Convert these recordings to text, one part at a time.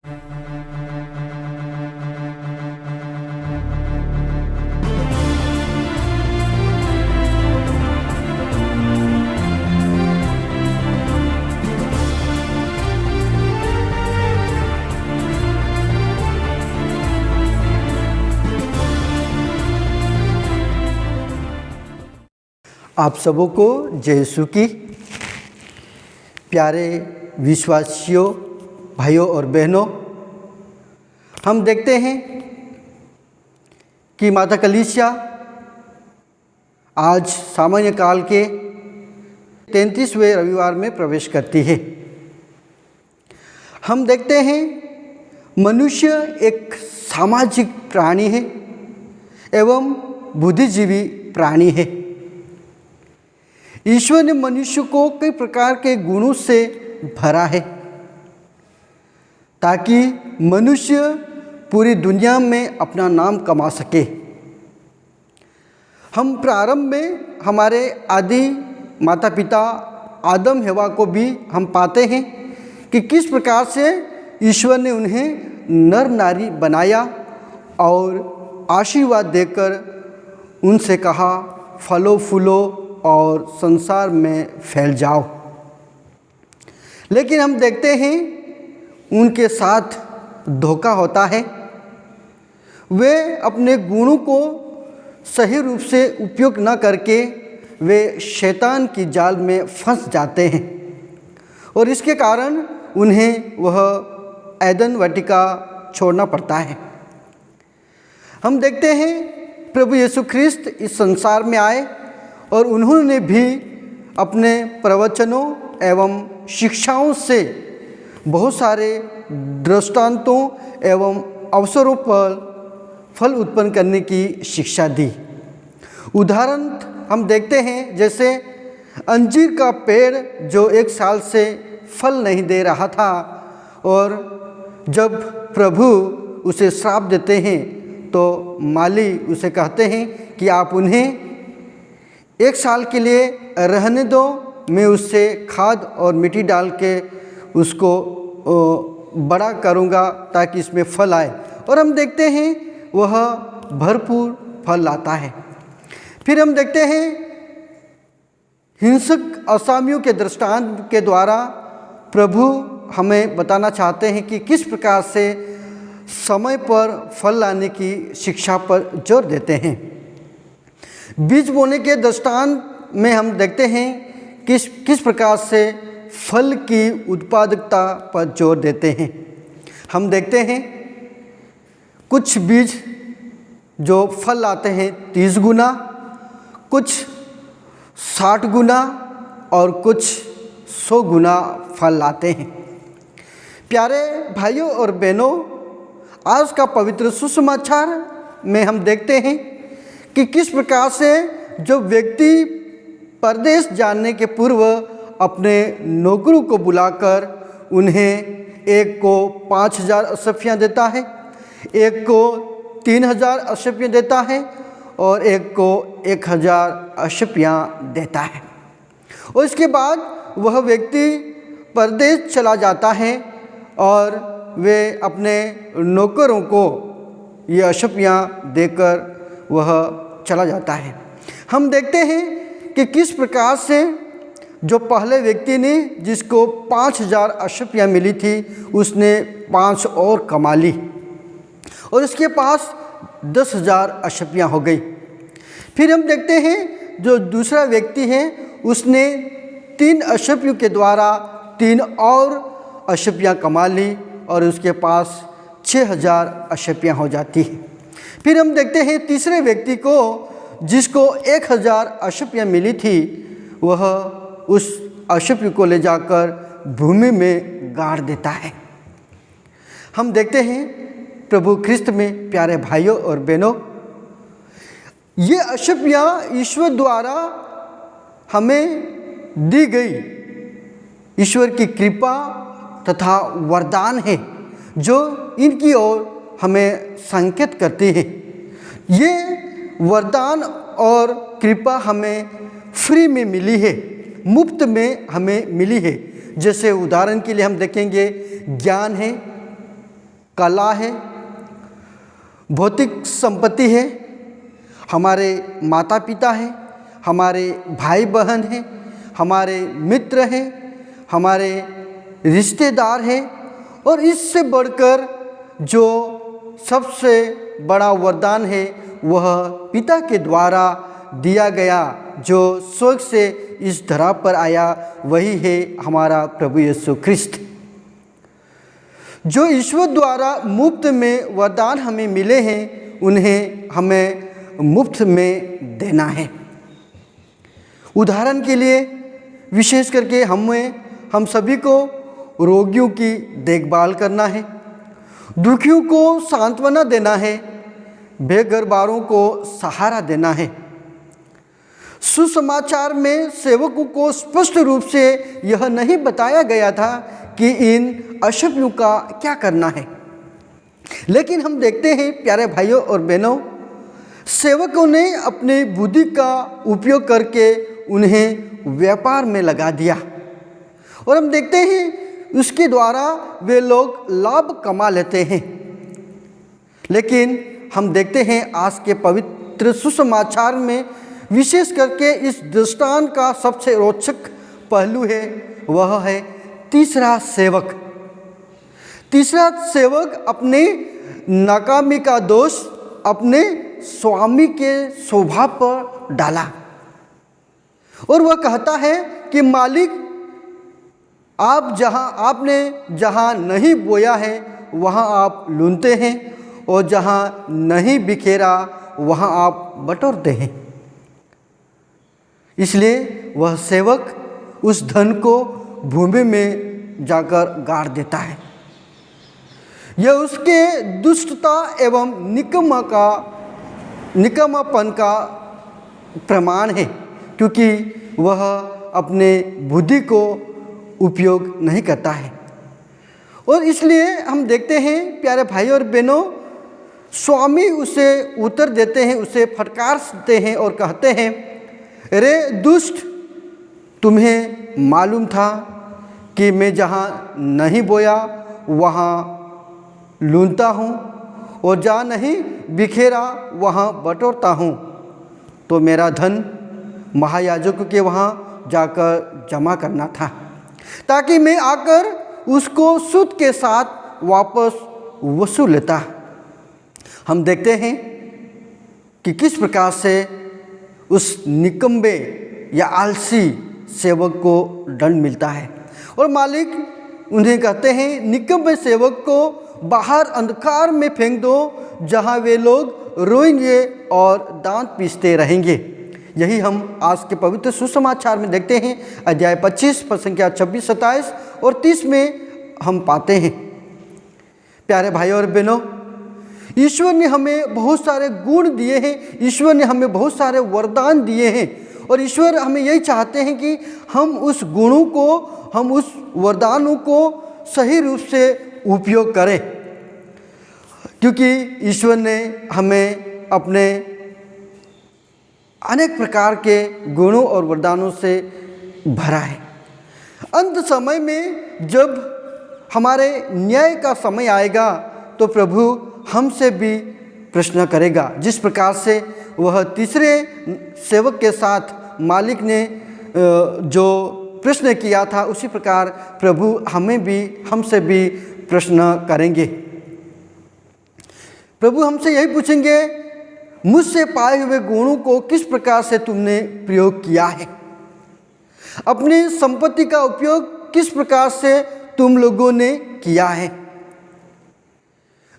आप सबों को जय यीशु की। प्यारे विश्वासियों, भाइयों और बहनों, हम देखते हैं कि माता कलीसिया आज सामान्य काल के 33वें रविवार में प्रवेश करती है। हम देखते हैं मनुष्य एक सामाजिक प्राणी है एवं बुद्धिजीवी प्राणी है। ईश्वर ने मनुष्य को कई प्रकार के गुणों से भरा है ताकि मनुष्य पूरी दुनिया में अपना नाम कमा सके। हम प्रारंभ में हमारे आदि माता पिता आदम हवा को भी हम पाते हैं कि किस प्रकार से ईश्वर ने उन्हें नर नारी बनाया और आशीर्वाद देकर उनसे कहा, फलो फूलो और संसार में फैल जाओ। लेकिन हम देखते हैं उनके साथ धोखा होता है। वे अपने गुणों को सही रूप से उपयोग न करके वे शैतान की जाल में फंस जाते हैं और इसके कारण उन्हें वह एदन वाटिका छोड़ना पड़ता है। हम देखते हैं प्रभु यीशु ख्रिस्त इस संसार में आए और उन्होंने भी अपने प्रवचनों एवं शिक्षाओं से बहुत सारे दृष्टांतों एवं अवसरों पर फल उत्पन्न करने की शिक्षा दी। उदाहरण हम देखते हैं, जैसे अंजीर का पेड़ जो 1 साल से फल नहीं दे रहा था और जब प्रभु उसे श्राप देते हैं तो माली उसे कहते हैं कि आप उन्हें 1 साल के लिए रहने दो, मैं उससे खाद और मिट्टी डाल के उसको बड़ा करूँगा ताकि इसमें फल आए। और हम देखते हैं वह भरपूर फल लाता है। फिर हम देखते हैं हिंसक असामियों के दृष्टांत के द्वारा प्रभु हमें बताना चाहते हैं कि किस प्रकार से समय पर फल लाने की शिक्षा पर जोर देते हैं। बीज बोने के दृष्टांत में हम देखते हैं किस प्रकार से फल की उत्पादकता पर जोर देते हैं। हम देखते हैं कुछ बीज जो फल लाते हैं 30 गुना, कुछ 60 गुना और कुछ 100 गुना फल लाते हैं। प्यारे भाइयों और बहनों, आज का पवित्र सुसमाचार में हम देखते हैं कि किस प्रकार से जो व्यक्ति परदेश जाने के पूर्व अपने नौकरों को बुलाकर उन्हें एक को 5000 अशफियाँ देता है, एक को 3000 अशफियाँ देता है और एक को 1000 अशफियाँ देता है। और इसके बाद वह व्यक्ति परदेश चला जाता है और वे अपने नौकरों को ये अशफियाँ देकर वह चला जाता है। हम देखते हैं कि किस प्रकार से जो पहले व्यक्ति ने जिसको 5000 अशफियाँ मिली थी उसने 5 और कमा ली और उसके पास 10,000 अशफियाँ हो गई। फिर हम देखते हैं जो दूसरा व्यक्ति है उसने 3 अशफियों के द्वारा 3 और अशफियाँ कमा ली और उसके पास 6,000 अशफियाँ हो जाती हैं। फिर हम देखते हैं तीसरे व्यक्ति को जिसको 1000 अशफियाँ मिली थी, वह उस अशफी को ले जाकर भूमि में गाड़ देता है। हम देखते हैं प्रभु ख्रिस्त में प्यारे भाइयों और बहनों, ये अशफियाँ ईश्वर द्वारा हमें दी गई ईश्वर की कृपा तथा वरदान है जो इनकी ओर हमें संकेत करती है। ये वरदान और कृपा हमें फ्री में मिली है, मुफ्त में हमें मिली है। जैसे उदाहरण के लिए हम देखेंगे ज्ञान है, कला है, भौतिक संपत्ति है, हमारे माता पिता हैं, हमारे भाई बहन हैं, हमारे मित्र हैं, हमारे रिश्तेदार हैं, और इससे बढ़कर जो सबसे बड़ा वरदान है वह पिता के द्वारा दिया गया, जो स्वर्ग से इस धरा पर आया, वही है हमारा प्रभु यीशु ख्रिस्त। जो ईश्वर द्वारा मुफ्त में वरदान हमें मिले हैं, उन्हें हमें मुफ्त में देना है। उदाहरण के लिए विशेष करके हम सभी को रोगियों की देखभाल करना है, दुखियों को सांत्वना देना है, बेघरबारों को सहारा देना है। सुसमाचार में सेवकों को स्पष्ट रूप से यह नहीं बताया गया था कि इन अशुभों का क्या करना है, लेकिन हम देखते हैं प्यारे भाइयों और बहनों, सेवकों ने अपनी बुद्धि का उपयोग करके उन्हें व्यापार में लगा दिया, और हम देखते हैं उसके द्वारा वे लोग लाभ कमा लेते हैं। लेकिन हम देखते हैं आज के पवित्र सुसमाचार में विशेष करके इस दृष्टांत का सबसे रोचक पहलू है, वह है तीसरा सेवक। तीसरा सेवक अपने नाकामी का दोष अपने स्वामी के स्वभाव पर डाला, और वह कहता है कि मालिक, आपने जहाँ नहीं बोया है वहाँ आप लूनते हैं, और जहाँ नहीं बिखेरा वहाँ आप बटोरते हैं। इसलिए वह सेवक उस धन को भूमि में जाकर गाड़ देता है। यह उसके दुष्टता एवं निकम्मापन का प्रमाण है, क्योंकि वह अपने बुद्धि को उपयोग नहीं करता है। और इसलिए हम देखते हैं प्यारे भाई और बहनों, स्वामी उसे उत्तर देते हैं, उसे फटकारते हैं और कहते हैं, अरे दुष्ट, तुम्हें मालूम था कि मैं जहाँ नहीं बोया वहाँ लूनता हूँ, और जहाँ नहीं बिखेरा वहाँ बटोरता हूँ, तो मेरा धन महायाजक के वहाँ जाकर जमा करना था, ताकि मैं आकर उसको सूद के साथ वापस वसूल लेता। हम देखते हैं कि किस प्रकार से उस निकम्बे या आलसी सेवक को दंड मिलता है, और मालिक उन्हें कहते हैं, निकम्बे सेवक को बाहर अंधकार में फेंक दो, जहाँ वे लोग रोएंगे और दांत पीसते रहेंगे। यही हम आज के पवित्र सुसमाचार में देखते हैं, अध्याय 25 पद संख्या 26, 27 और 30 में हम पाते हैं। प्यारे भाइयों और बहनों, ईश्वर ने हमें बहुत सारे गुण दिए हैं, ईश्वर ने हमें बहुत सारे वरदान दिए हैं, और ईश्वर हमें यही चाहते हैं कि हम उस गुणों को, हम उस वरदानों को सही रूप से उपयोग करें, क्योंकि ईश्वर ने हमें अपने अनेक प्रकार के गुणों और वरदानों से भरा है। अंत समय में जब हमारे न्याय का समय आएगा, तो प्रभु हमसे भी प्रश्न करेगा। जिस प्रकार से वह तीसरे सेवक के साथ मालिक ने जो प्रश्न किया था, उसी प्रकार प्रभु हमसे भी प्रश्न करेंगे। प्रभु हमसे यही पूछेंगे, मुझसे पाए हुए गुणों को किस प्रकार से तुमने प्रयोग किया है, अपनी संपत्ति का उपयोग किस प्रकार से तुम लोगों ने किया है,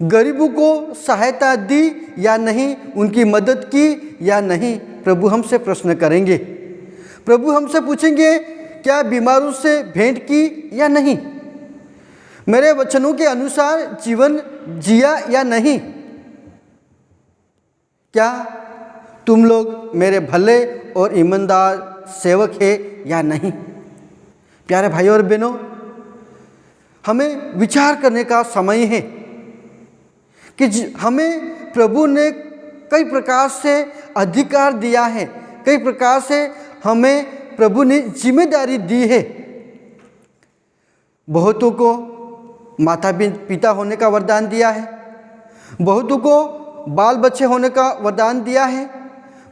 गरीबों को सहायता दी या नहीं, उनकी मदद की या नहीं। प्रभु हमसे प्रश्न करेंगे। प्रभु हमसे पूछेंगे, क्या बीमारों से भेंट की या नहीं, मेरे वचनों के अनुसार जीवन जिया या नहीं, क्या तुम लोग मेरे भले और ईमानदार सेवक है या नहीं। प्यारे भाइयों और बहनों, हमें विचार करने का समय है कि हमें प्रभु ने कई प्रकार से अधिकार दिया है, कई प्रकार से हमें प्रभु ने जिम्मेदारी दी है। बहुतों को माता पिता होने का वरदान दिया है, बहुतों को बाल बच्चे होने का वरदान दिया है,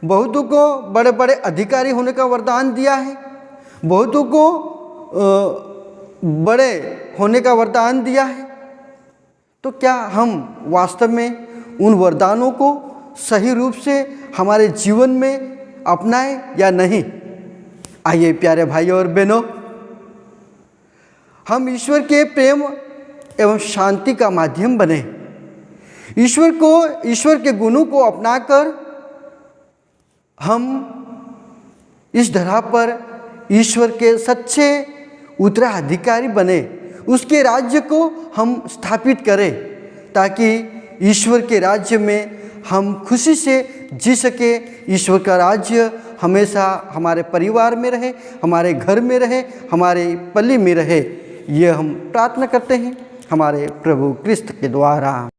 बहुतों को बड़े बड़े अधिकारी होने का वरदान दिया है, बहुतों को बड़े होने का वरदान दिया है। तो क्या हम वास्तव में उन वरदानों को सही रूप से हमारे जीवन में अपनाएं या नहीं? आइए प्यारे भाइयों और बहनों, हम ईश्वर के प्रेम एवं शांति का माध्यम बने। ईश्वर के गुणों को अपनाकर हम इस धरा पर ईश्वर के सच्चे उत्तराधिकारी बने, उसके राज्य को हम स्थापित करें, ताकि ईश्वर के राज्य में हम खुशी से जी सके। ईश्वर का राज्य हमेशा हमारे परिवार में रहे, हमारे घर में रहे, हमारे पल्ली में रहे। ये हम प्रार्थना करते हैं हमारे प्रभु क्रिस्त के द्वारा।